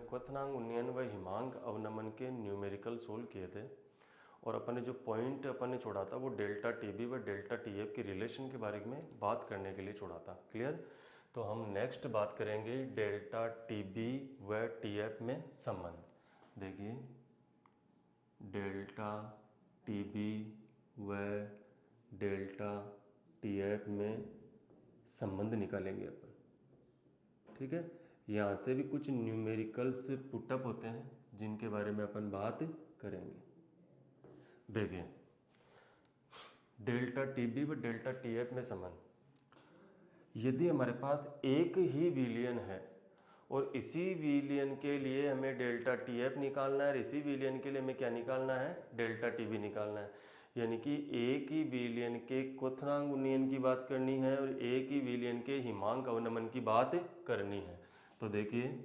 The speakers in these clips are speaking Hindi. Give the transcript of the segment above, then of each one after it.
क्वथनांक उन्नयन व हिमांक अवनमन के न्यूमेरिकल सोल्व किए थे और अपन ने जो पॉइंट अपन ने छोड़ा था वो डेल्टा टीबी व डेल्टा टीएफ की रिलेशन के बारे में बात करने के लिए छोड़ा था। क्लियर। तो हम नेक्स्ट बात करेंगे डेल्टा टीबी व टीएफ में संबंध। देखिए डेल्टा टीबी व डेल्टा टीएफ में संबंध निकालेंगे अपन। ठीक है, यहाँ से भी कुछ न्यूमेरिकल्स पुटअप होते हैं जिनके बारे में अपन बात करेंगे। देखिए डेल्टा टीबी व डेल्टा टीएफ में संबंध, यदि हमारे पास एक ही विलियन है और इसी विलियन के लिए हमें डेल्टा टीएफ निकालना है और इसी विलियन के लिए हमें क्या निकालना है, डेल्टा टीबी निकालना है। यानी कि एक ही विलियन के क्वथनांक उन्नयन की बात करनी है और एक ही विलियन के हिमांक अवनमन की बात करनी है। तो देखिए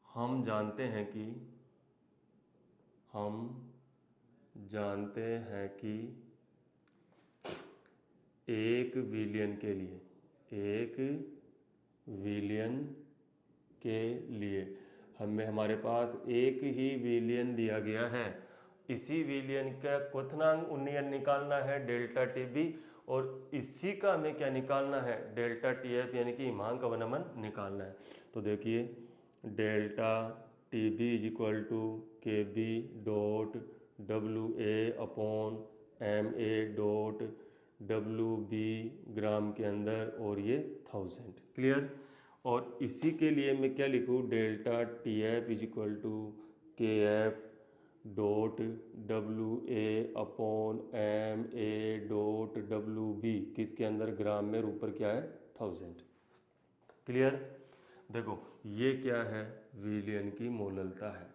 हम जानते हैं कि एक विलियन के लिए हमारे पास एक ही विलियन दिया गया है, इसी विलियन का क्वथनांक उन्नयन निकालना है डेल्टा टीबी और इसी का हमें क्या निकालना है, डेल्टा टीएफ यानी कि हिमांक अवनमन निकालना है। तो देखिए delta TB is equal to K B dot W A upon M A dot W B gram के अंदर और ये 1000। क्लियर। और इसी के लिए मैं क्या लिखूँ, delta T F is equal to K F dot W A upon M A dot W B किसके अंदर, ग्राम में, ऊपर क्या है 1000। क्लियर। देखो ये क्या है, विलियन की मोललता है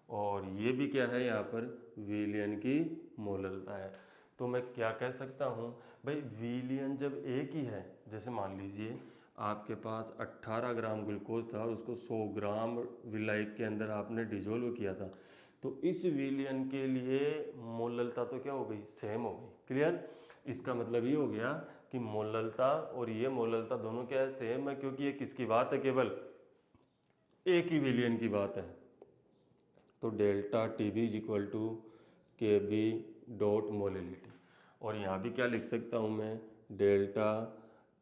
और ये भी क्या है, यहाँ पर विलियन की मोललता है। तो मैं क्या कह सकता हूँ भाई, विलियन जब एक ही है, जैसे मान लीजिए आपके पास 18 ग्राम ग्लूकोज था और उसको 100 ग्राम विलायक के अंदर आपने डिजोल्व किया था, तो इस विलियन के लिए मोललता तो क्या हो गई, सेम हो गई। क्लियर। इसका मतलब ये हो गया कि मोललता और ये मोललता दोनों क्या है, सेम है, क्योंकि ये किसकी बात है, केवल एक ही विलियन की बात है। तो delta T B is equal to K B dot molality, और यहाँ भी क्या लिख सकता हूँ मैं, delta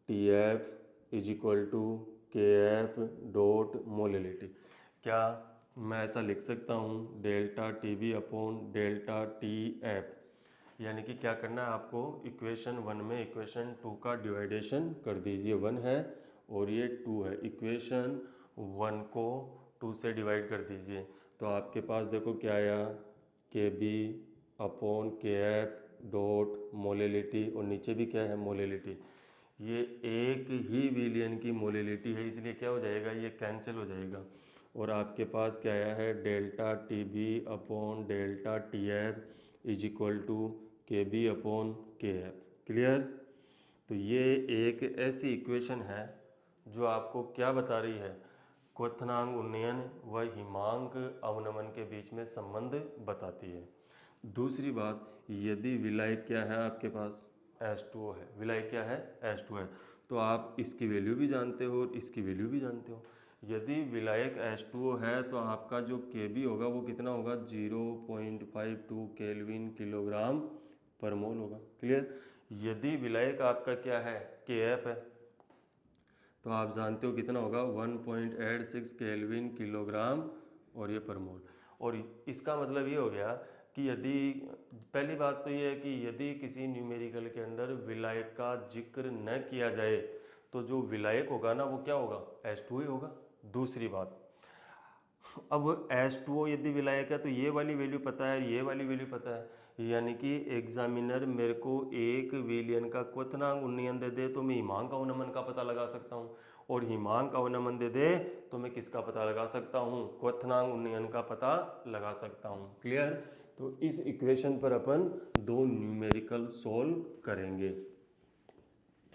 T F is equal to K F dot molality. क्या मैं ऐसा लिख सकता हूँ, delta T B upon delta T F, यानी कि क्या करना है आपको, इक्वेशन 1 में इक्वेशन 2 का डिवाइडेशन कर दीजिए। 1 है और ये 2 है, इक्वेशन 1 को 2 से डिवाइड कर दीजिए। तो आपके पास देखो क्या आया, के B upon K F dot molality, और नीचे भी क्या है, मोलिलिटी। ये एक ही विलियन की मोलिलिटी है, इसलिए क्या हो जाएगा, ये कैंसिल हो जाएगा। और आपके पास क्या आया है, delta T B upon delta T F is equal to K B upon K F. Clear. तो ये एक ऐसी इक्वेशन है जो आपको क्या बता रही है, क्वथनांक उन्नयन व हिमांक अवनमन के बीच में संबंध बताती है। दूसरी बात, यदि विलायक क्या है आपके पास, H2O है, विलायक क्या है, H2O है, तो आप इसकी वैल्यू भी जानते हो और इसकी वैल्यू भी जानते हो। यदि विलायक H2O है तो आपका जो Kb होगा वो कितना होगा, 0.52 केल्विन किलोग्राम पर मोल होगा। क्लियर। यदि विलायक आपका क्या है, Kf है, तो आप जानते हो कितना होगा, 1.86 केल्विन किलोग्राम और ये पर मोल। और इसका मतलब ये हो गया कि यदि, पहली बात तो ये है कि यदि किसी न्यूमेरिकल के अंदर विलायक का जिक्र न किया जाए तो जो विलायक होगा ना वो क्या होगा, H2O ही होगा। दूसरी बात, अब H2O यदि विलायक है तो ये वाली वैल्यू पता है, ये वाली वैल्यू पता है, यानी कि एग्जामिनर मेरे को एक विलियन का क्वथनांक उन्नयन दे दे तो मैं हिमांक अवनमन का पता लगा सकता हूँ, और हिमांक अवनमन दे दे तो मैं किसका पता लगा सकता हूँ, क्वथनांक उन्नयन का पता लगा सकता हूँ। क्लियर। तो इस इक्वेशन पर अपन दो न्यूमेरिकल सोल्व करेंगे।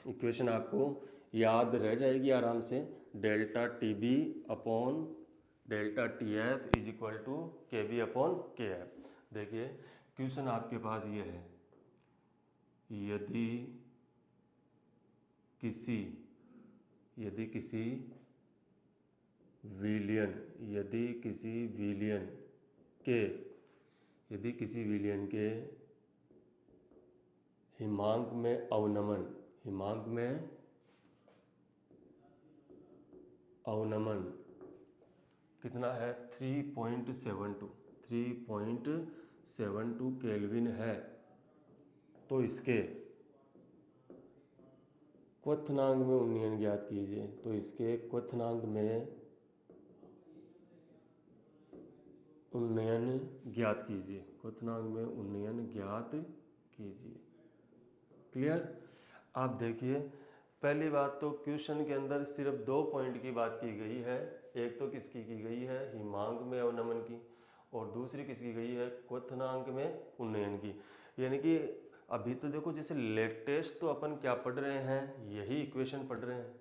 इक्वेशन आपको याद रह जाएगी आराम से, delta T B upon delta T F is equal to K B upon K F. देखिए क्वेश्चन आपके पास ये है, यदि किसी विलियन, यदि किसी विलियन के हिमांक में अवनमन कितना है 3.72 केल्विन है, तो इसके क्वथनांक में उन्नयन ज्ञात कीजिए। तो इसके क्वथनांक में उन्नयन ज्ञात कीजिए, क्वथनांक में उन्नयन ज्ञात कीजिए। क्लियर। आप देखिए, पहली बात तो क्वेश्चन के अंदर सिर्फ 2 पॉइंट की बात की गई है। एक तो किसकी की गई है, हिमांक में अवनमन की, और दूसरी किसकी गई है, क्वथनांक में उन्नयन की। यानी कि अभी तो देखो, जैसे लेटेस्ट तो अपन क्या पढ़ रहे हैं, यही इक्वेशन पढ़ रहे हैं।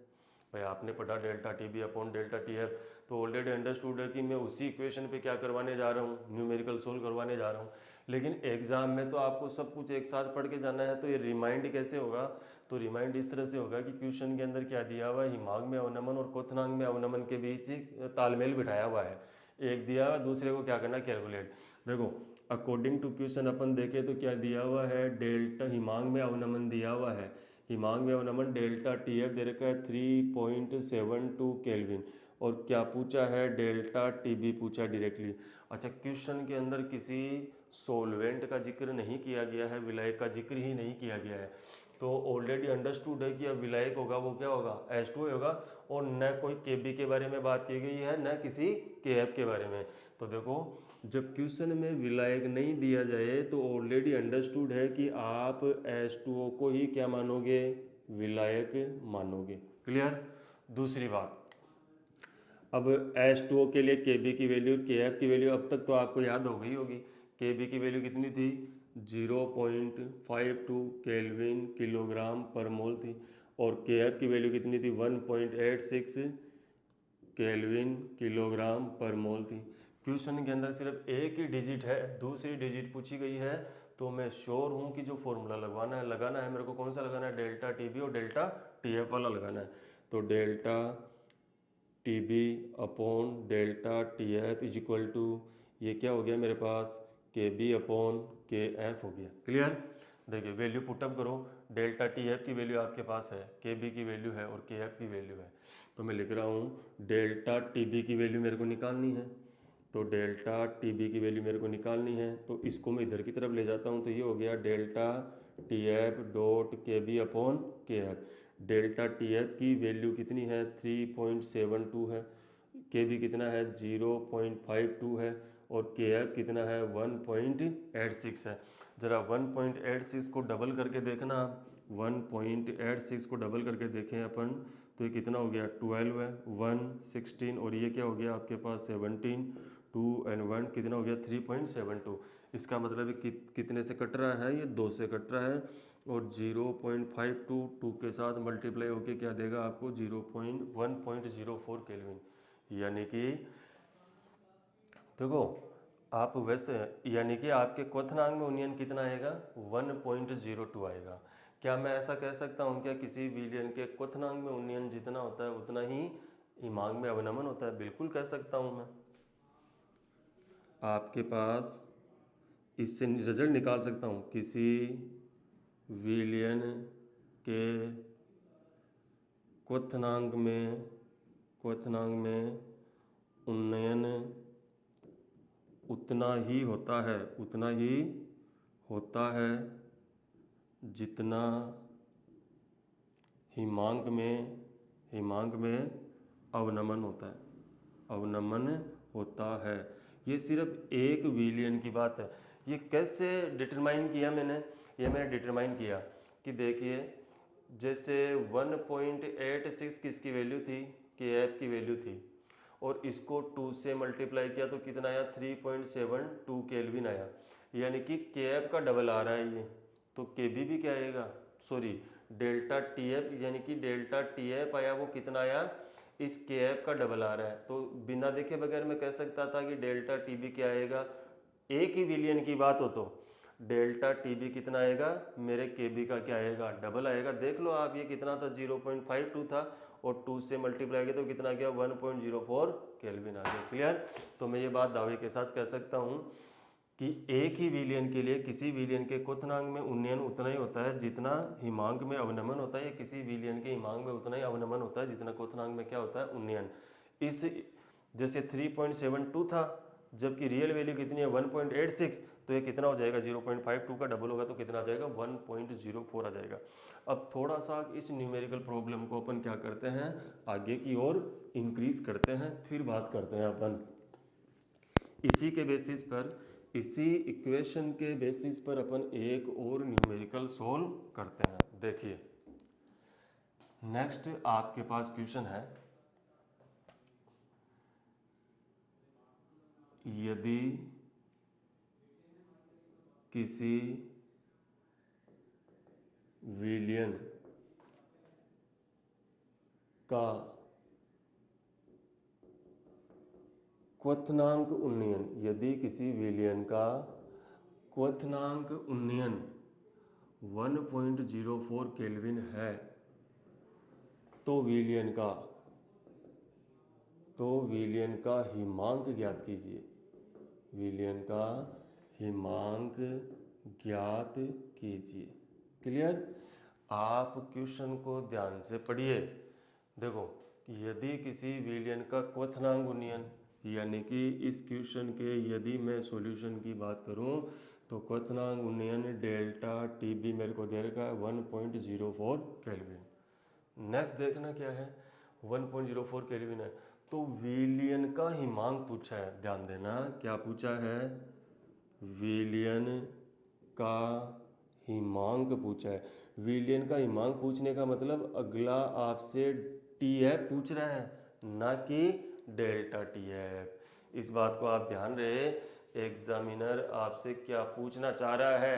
भाई आपने पढ़ा delta T B upon delta T F, तो ऑलरेडी अंडरस्टूड है कि मैं उसी इक्वेशन पे क्या करवाने जा रहा हूँ, न्यूमेरिकल सोल्व करवाने जा रहा हूँ। लेकिन एग्जाम में तो आपको सब कुछ एक साथ पढ़ के जाना है, तो ये रिमाइंड कैसे होगा, तो रिमाइंड इस तरह से होगा कि क्वेश्चन के अंदर क्या दिया हुआ है, हिमांक में अवनमन और क्वथनांक में अवनमन के बीच तालमेल बिठाया हुआ है। एक दिया हुआ, दूसरे को क्या करना, कैलकुलेट। देखो अकॉर्डिंग टू क्वेश्चन अपन देखें तो क्या दिया हुआ है, डेल्टा हिमांक में अवनमन दिया हुआ है, हिमांक में अवनमन डेल्टा टी एफ दे रखा है 3.72 केल्विन, और क्या पूछा है, डेल्टा टी बी पूछा डायरेक्टली। अच्छा, क्वेश्चन के अंदर किसी सोलवेंट का जिक्र नहीं किया गया है, विलायक का जिक्र ही नहीं किया गया है, तो ऑलरेडी अंडरस्टूड है कि अब विलायक होगा वो क्या होगा, H2O होगा, और न कोई Kb के बारे में बात की गई है, न किसी Kf के बारे में। तो देखो, जब क्वेश्चन में विलायक नहीं दिया जाए तो ऑलरेडी अंडरस्टूड है कि आप H2O को ही क्या मानोगे, विलायक मानोगे। क्लियर। दूसरी बात, अब H2O के लिए Kb की वैल्यू, Kf की वैल्यू अब तक तो आपको याद हो गई होगी। Kb की वैल्यू कितनी थी, 0.52 केल्विन किलोग्राम पर मोल थी, और Kf की वैल्यू कितनी थी, 1.86 केल्विन किलोग्राम पर मोल थी। क्वेश्चन के अंदर सिर्फ एक ही डिजिट है, दूसरी डिजिट पूछी गई है, तो मैं श्योर हूँ कि जो फॉर्मूला लगाना है मेरे को, कौन सा लगाना है, डेल्टा टी बी और डेल्टा टी एफ वाला लगाना है। तो delta T B upon delta T F is equal to, ये क्या हो गया मेरे पास, के बी अपॉन के एफ हो गया। क्लियर। देखिए वैल्यू पुटअप करो, डेल्टा टी एफ की वैल्यू आपके पास है, के बी की वैल्यू है, और के एफ की वैल्यू है। तो मैं लिख रहा हूँ डेल्टा टी बी की वैल्यू मेरे को निकालनी है, तो डेल्टा टी बी की वैल्यू मेरे को निकालनी है, तो इसको मैं इधर की तरफ ले जाता हूँ, तो ये हो गया delta T F dot K B upon K F. Delta T F की वैल्यू कितनी है, 3.72 है, के बी कितना है, 0.52 है, और के एफ कितना है, 1.86 है। ज़रा 1.86 को डबल करके देखना, 1.86 को डबल करके देखें अपन, तो ये कितना हो गया, 12 है, 1 16, और ये क्या हो गया आपके पास 17, 2 एंड 1 कितना हो गया 3.72। इसका मतलब है कितने से कट रहा है, ये 2 से कट रहा है, और 0.52 2 के साथ मल्टीप्लाई होके क्या देगा आपको, 1.04 केल्विन। यानी कि देखो आप वैसे, यानी कि आपके क्वथनांक में उन्नयन कितना आएगा, 1.02 आएगा। क्या मैं ऐसा कह सकता हूँ क्या, किसी विलयन के क्वथनांक में उन्नयन जितना होता है उतना ही हिमांक में अवनमन होता है? बिल्कुल कह सकता हूँ मैं। आपके पास इससे रिजल्ट निकाल सकता हूँ, किसी विलयन के क्वथनांक में उन्नयन उतना ही होता है जितना हिमांक में अवनमन होता है। ये सिर्फ एक विलियन की बात है। ये कैसे डिटरमाइन किया मैंने, ये मैंने डिटरमाइन किया कि देखिए, जैसे 1.86 किसकी वैल्यू थी, के एफ की वैल्यू थी, और इसको 2 से मल्टीप्लाई किया तो कितना आया, 3.72 केल्विन आया। यानी कि के एफ का डबल आ रहा है ये, तो के बी भी क्या आएगा, सॉरी डेल्टा टी एफ, यानी कि डेल्टा टी एफ आया वो कितना आया, इस के एफ का डबल आ रहा है। तो बिना देखे बगैर मैं कह सकता था कि डेल्टा टी बी क्या आएगा, एक ही विलियन की बात हो तो डेल्टा टी बी कितना आएगा, मेरे के बी का क्या आएगा, डबल आएगा। देख लो आप, ये कितना था, 0.52 था, और 2 से मल्टीप्लाई किया तो कितना आ गया 1.04 केल्विन आ गया। क्लियर। तो मैं ये बात दावे के साथ कह सकता हूँ कि एक ही विलयन के लिए किसी विलयन के क्वथनांक में उन्नयन उतना ही होता है जितना हिमांक में अवनमन होता है, या किसी विलयन के हिमांक में उतना ही अवनमन होता है जितना क्वथनांक में क्या होता है उन्नयन। इस जैसे 3.72 था, जबकि रियल वैल्यू कितनी है 1.86, तो ये कितना हो जाएगा 0.52 का डबल होगा तो कितना आ जाएगा 1.04 आ जाएगा। अब थोड़ा सा इस न्यूमेरिकल प्रॉब्लम को अपन क्या करते हैं आगे की ओर इंक्रीज करते हैं, फिर बात करते हैं अपन इसी के बेसिस पर, इसी इक्वेशन के बेसिस पर अपन एक और न्यूमेरिकल सॉल्व करते हैं। देखिए नेक्स्ट आपके पास क्वेश्चन है, यदि किसी विलयन का क्वथनांक उन्नयन, यदि किसी विलयन का क्वथनांक उन्नयन 1.04 केल्विन है तो विलयन का हिमांक ज्ञात कीजिए। विलयन का हिमांक ज्ञात कीजिए। क्लियर। आप क्वेश्चन को ध्यान से पढ़िए। देखो यदि किसी विलयन का क्वथनांक उन्नयन, यानी कि इस क्वेश्चन के यदि मैं सॉल्यूशन की बात करूं तो क्वथनांक उन्नयन डेल्टा टी बी मेरे को दे रखा है 1.04 केल्विन। नेक्स्ट देखना क्या है 1.04 केल्विन है, तो विलयन का हिमांक पूछा है। ध्यान देना क्या पूछा है, विलयन का हिमांक पूछा है। विलयन का हिमांक पूछने का मतलब अगला आपसे टी एफ पूछ रहा है, ना कि डेल्टा टी एफ। इस बात को आप ध्यान रहे, एग्जामिनर आपसे क्या पूछना चाह रहा है,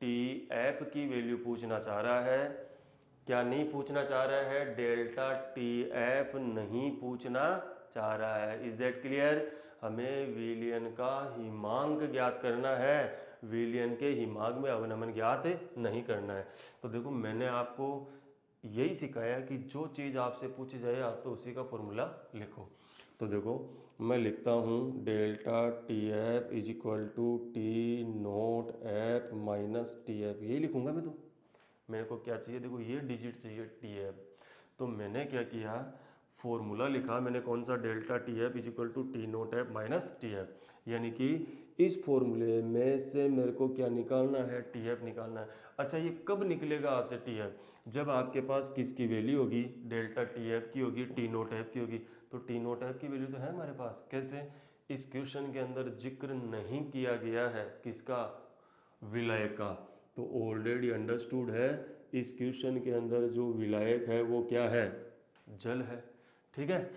टी एफ की वैल्यू पूछना चाह रहा है, क्या नहीं पूछना चाह रहा है, डेल्टा टी एफ नहीं पूछना चाह रहा है। Is that clear. हमें विलयन का हिमांक ज्ञात करना है, विलयन के हिमांक में अवनमन ज्ञात नहीं करना है। तो देखो मैंने आपको यही सिखाया कि जो चीज़ आपसे पूछी जाए आप तो उसी का फॉर्मूला लिखो। तो देखो मैं लिखता हूँ delta T F is equal to T naught F minus T F, यही लिखूंगा मैं। तो मेरे को क्या चाहिए, देखो ये डिजिट चाहिए टी एफ, तो मैंने क्या किया फॉर्मूला लिखा मैंने, कौन सा, delta T F is equal to T naught F minus T F, यानी कि इस फॉर्मूले में से मेरे को क्या निकालना है, टी एफ निकालना है। अच्छा ये कब निकलेगा आपसे टी एफ, जब आपके पास किसकी वैल्यू होगी, डेल्टा टी एफ की होगी, टी नोट एफ की होगी। तो टी नोट एफ की वैल्यू तो है हमारे पास, कैसे, इस क्वेश्चन के अंदर जिक्र नहीं किया गया है किसका, विलायक का, तो ऑलरेडी अंडरस्टूड है इस क्वेश्चन के अंदर जो विलायक है वो क्या है, जल है। ठीक है,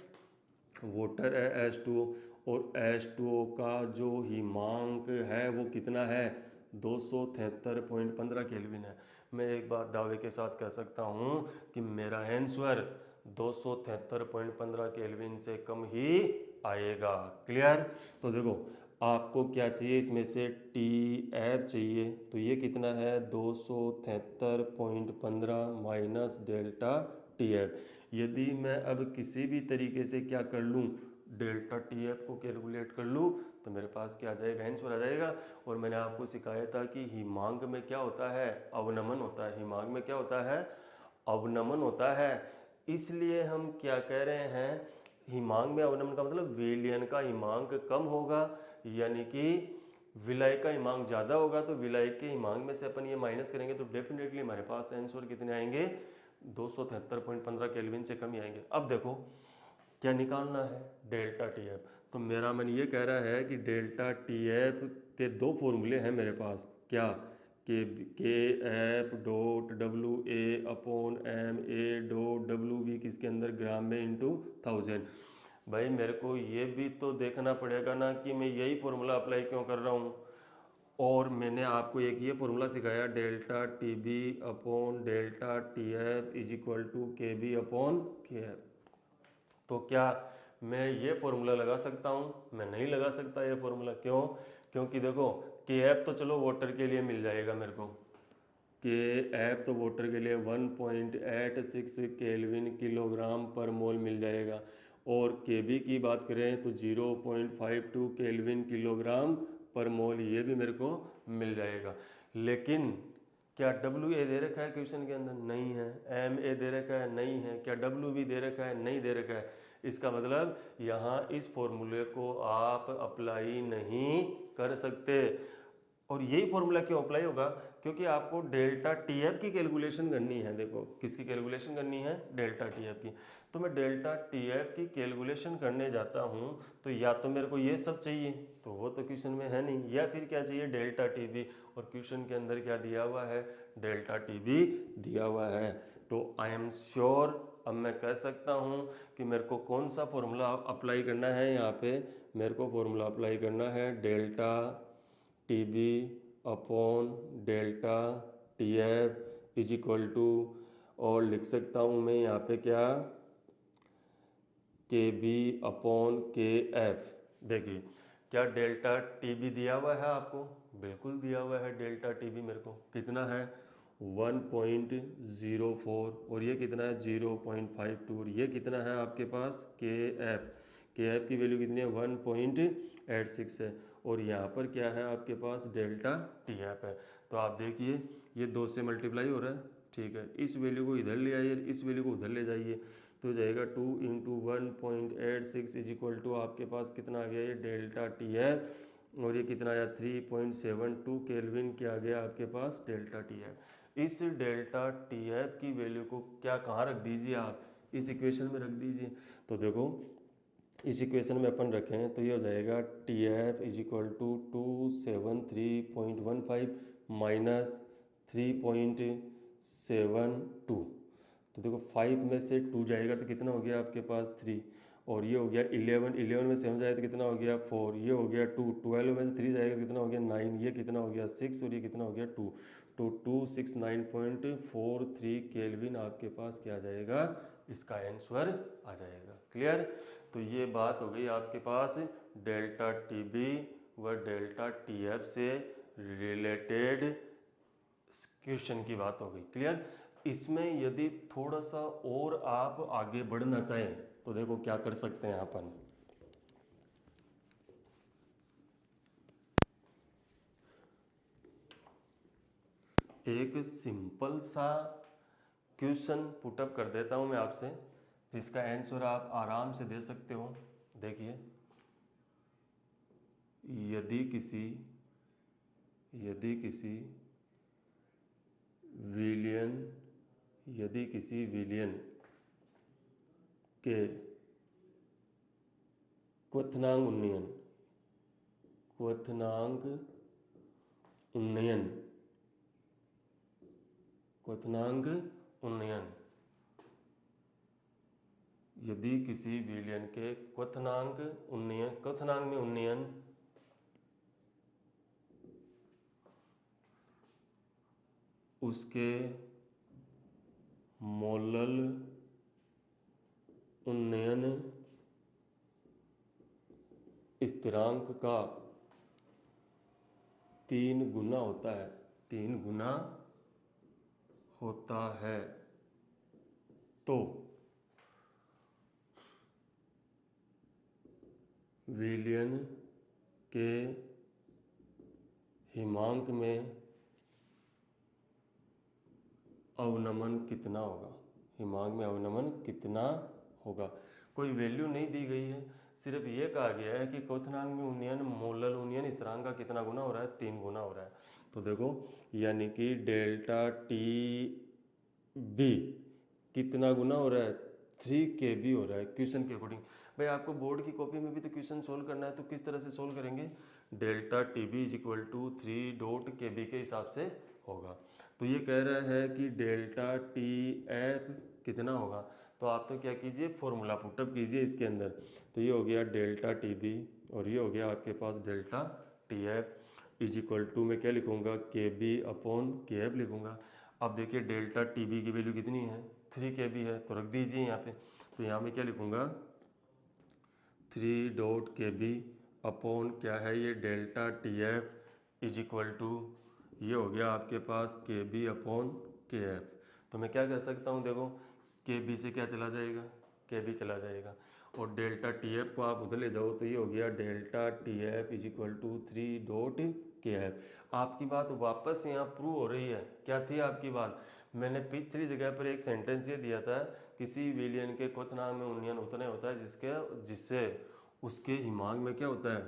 वाटर है H2O, और H2O का जो हिमांक है वो कितना है 273.15 केल्विन है। मैं एक बात दावे के साथ कह सकता हूँ कि मेरा आंसर 273.15 केल्विन से कम ही आएगा। क्लियर। तो देखो आपको क्या चाहिए, इसमें से टी एफ चाहिए, तो ये कितना है 273.15 माइनस डेल्टा टी एफ। यदि मैं अब किसी भी तरीके से क्या कर लूँ, डेल्टा टी एफ को कैलकुलेट कर लूँ तो मेरे पास क्या आ जाएगा, आंसर आ जाएगा। और मैंने आपको सिखाया था कि हिमांक में क्या होता है, अवनमन होता है। हिमांक में क्या होता है, अवनमन होता है। इसलिए हम क्या कह रहे हैं, हिमांक में अवनमन का मतलब विलयन का हिमांक कम होगा, यानी कि विलय का हिमांक ज़्यादा होगा, तो विलय के हिमांक में से अपन ये माइनस करेंगे तो डेफिनेटली हमारे पास आंसर कितने आएंगे, 273.15 केल्विन से कम ही आएंगे। अब देखो क्या निकालना है, डेल्टा टी एफ। तो मेरा मन ये कह रहा है कि डेल्टा टी एफ के दो फॉर्मूले हैं मेरे पास, क्या, K F dot W A upon M A dot W B किसके अंदर, ग्राम में इंटू 1000। भाई मेरे को ये भी तो देखना पड़ेगा ना कि मैं यही फॉर्मूला अप्लाई क्यों कर रहा हूँ। और मैंने आपको एक ये फॉर्मूला सिखाया, delta T B upon delta T F is equal to K B upon K F. तो क्या मैं ये फॉर्मूला लगा सकता हूँ, मैं नहीं लगा सकता ये फॉर्मूला। क्यों, क्योंकि देखो के एफ तो चलो वाटर के लिए मिल जाएगा मेरे को, के एफ तो वाटर के लिए 1.86 केल्विन किलोग्राम पर मोल मिल जाएगा, और के बी की बात करें तो 0.52 केल्विन किलोग्राम पर मोल, ये भी मेरे को मिल जाएगा। लेकिन क्या डब्ल्यू ए दे रखा है क्वेश्चन के अंदर? नहीं है। एम ए दे रखा है? नहीं है। क्या डब्ल्यू बी दे रखा है? नहीं दे रखा है। इसका मतलब यहाँ इस फॉर्मूले को आप अप्लाई नहीं कर सकते। और यही फॉर्मूला क्यों अप्लाई होगा? क्योंकि आपको डेल्टा टी एफ की कैलकुलेशन करनी है। देखो किसकी कैलकुलेशन करनी है? डेल्टा टी एफ की। तो मैं डेल्टा टी एफ की कैलकुलेशन करने जाता हूँ तो या तो मेरे को ये सब चाहिए, तो वो तो क्वेश्चन में है नहीं, या फिर क्या चाहिए? Delta T B. और क्वेश्चन के अंदर क्या दिया हुआ है? डेल्टा टी बी दिया हुआ है। तो आई एम श्योर, अब मैं कह सकता हूँ कि मेरे को कौन सा फॉर्मूला अप्लाई करना है। यहाँ पे मेरे को फॉर्मूला अप्लाई करना है delta T B upon delta T F is equal to, और लिख सकता हूँ मैं यहाँ पे क्या? के बी अपॉन के एफ। देखिए क्या डेल्टा टी बी दिया हुआ है आपको? बिल्कुल दिया हुआ है डेल्टा टी बी। मेरे को कितना है? 1.04, और ये कितना है? 0.52, और ये कितना है आपके पास? के एफ। के एफ की वैल्यू कितनी है? 1.86 है, और यहाँ पर क्या है आपके पास? डेल्टा टी एफ है। तो आप देखिए ये 2 से मल्टीप्लाई हो रहा है, ठीक है। इस वैल्यू को इधर ले आइए, इस वैल्यू को उधर ले जाइए, तो हो जाएगा 2 इंटू 1.86 इज इक्वल टू आपके पास कितना आ गया? ये डेल्टा टी एफ, और ये कितना आया? 3.72 केल्विन क्या आ गया आपके पास? Delta T F. इस डेल्टा टी एफ की वैल्यू को क्या कहाँ रख दीजिए आप? इस इक्वेशन में रख दीजिए। तो देखो इस इक्वेशन में अपन रखें तो ये हो जाएगा T F is equal to 273.15 minus 3.72। तो देखो 5 में से 2 जाएगा तो कितना हो गया आपके पास? 3, और ये हो गया 11 में से 7 जाए तो कितना हो गया? 4, ये हो गया 2, 12 में से 3 जाएगा तो कितना हो गया? 9, ये कितना हो गया? 6, और ये कितना हो गया? 2। तो 269.43 केल्विन आपके पास क्या आ जाएगा? इसका आंसर आ जाएगा। क्लियर? तो ये बात हो गई आपके पास डेल्टा टी बी व डेल्टा टी एफ से रिलेटेड क्वेश्चन की बात हो गई। क्लियर? इसमें यदि थोड़ा सा और आप आगे बढ़ना चाहें तो देखो क्या कर सकते हैं अपन। एक सिंपल सा क्वेश्चन पुटअप कर देता हूं मैं आपसे, जिसका आंसर आप आराम से दे सकते हो। देखिए यदि किसी विलियन के क्वथनांक उन्नयन यदि किसी विलियन के क्वथनांक में उन्नयन उसके मोलल उन्नयन स्थिरांक का 3 गुना होता है तो विलियन के हिमांक में अवनमन कितना होगा? कोई वैल्यू नहीं दी गई है, सिर्फ ये कहा गया है कि क्वथनांक में उन्नयन मोलल उन्नयन स्थिरांक का कितना गुना हो रहा है? 3 गुना हो रहा है। तो देखो यानी कि डेल्टा टी बी कितना गुना हो रहा है? 3 के बी हो रहा है क्वेश्चन के अकॉर्डिंग। भाई आपको बोर्ड की कॉपी में भी तो क्वेश्चन सोल्व करना है, तो किस तरह से सोल्व करेंगे? Delta T B is equal to 3 dot K B के हिसाब से होगा। तो ये कह रहा है कि डेल्टा टी एफ कितना होगा, तो आप तो क्या कीजिए? फॉर्मूला पुटअप कीजिए इसके अंदर। तो ये हो गया डेल्टा टी बी, और ये हो गया आपके पास delta T F is equal to, मैं क्या लिखूंगा? के बी अपॉन के एफ लिखूंगा। अब देखिए डेल्टा टी बी की वैल्यू कितनी है? 3 के बी है, तो रख दीजिए यहाँ पे। तो यहाँ मैं क्या लिखूंगा? 3 डॉट के बी अपॉन क्या है? ये delta T F is equal to, ये हो गया आपके पास के बी अपॉन के एफ। तो मैं क्या कर सकता हूँ, देखो के बी से क्या चला जाएगा, के बी चला जाएगा, और डेल्टा टी एफ को आप उधर ले जाओ तो ये हो गया delta T F is equal to 3 dot K F. आपकी बात वापस यहाँ प्रूव हो रही है। क्या थी आपकी बात, मैंने पिछली जगह पर एक सेंटेंस ये दिया था, किसी विलियन के क्वथनांक में उन्नयन उतने होता है जिससे उसके हिमांक में क्या होता है,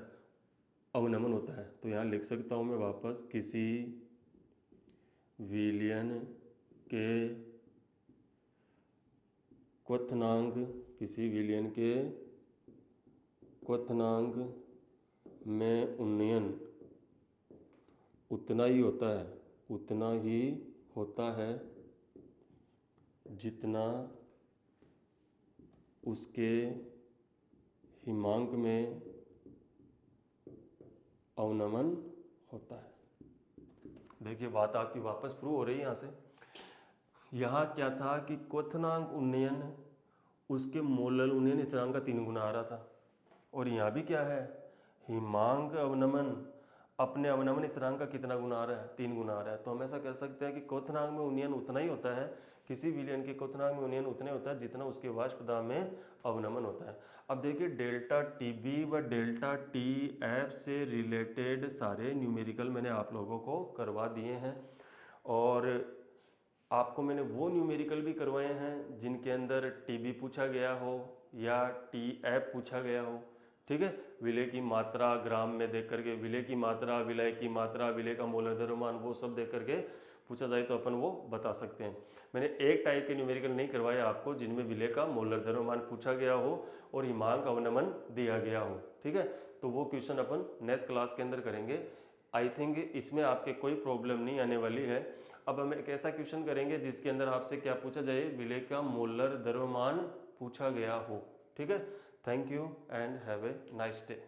अवनमन होता है। तो यहाँ लिख सकता हूँ मैं वापस, किसी विलियन के क्वथनांक, किसी विलियन के क्वथनांक में उन्नयन उतना ही होता है, उतना ही होता है जितना उसके हिमांक में अवनमन होता है। देखिए बात आपकी वापस प्रूव हो रही है यहाँ से। यहाँ क्या था कि क्वथनांक उन्नयन उसके मोलर उन्नयन स्थिरांक का 3 गुना आ रहा था, और यहाँ भी क्या है, हिमांक अवनमन अपने अवनमन स्थिरांक का कितना गुना आ रहा है, 3 गुना आ रहा है। तो हम ऐसा कह सकते हैं कि क्वथनांक में उन्नयन उतना ही होता है, किसी विलयन के क्वथनांक में उन्नयन उतने होता है जितना उसके वाष्प दाब में अवनमन होता है। अब देखिए डेल्टा टी बी व डेल्टा टी एफ से रिलेटेड सारे न्यूमेरिकल मैंने आप लोगों को करवा दिए हैं, और आपको मैंने वो न्यूमेरिकल भी करवाए हैं जिनके अंदर टीबी पूछा गया हो या टी एफ पूछा गया हो। ठीक है, विलय की मात्रा ग्राम में देख करके, विलय की मात्रा, विलय की मात्रा, विलय का मोलर द्रव्यमान, वो सब देख करके पूछा जाए तो अपन वो बता सकते हैं। मैंने एक टाइप के न्यूमेरिकल नहीं करवाए आपको जिनमें विलय का मोलर द्रव्यमान पूछा गया हो और हिमांक अवनमन दिया गया हो। ठीक है, तो वो क्वेश्चन अपन नेक्स्ट क्लास के अंदर करेंगे। आई थिंक इसमें आपके कोई प्रॉब्लम नहीं आने वाली है। अब हम एक ऐसा क्वेश्चन करेंगे जिसके अंदर आपसे क्या पूछा जाए, विलय का मोलर द्रव्यमान पूछा गया हो। ठीक है, thank you and have a nice day.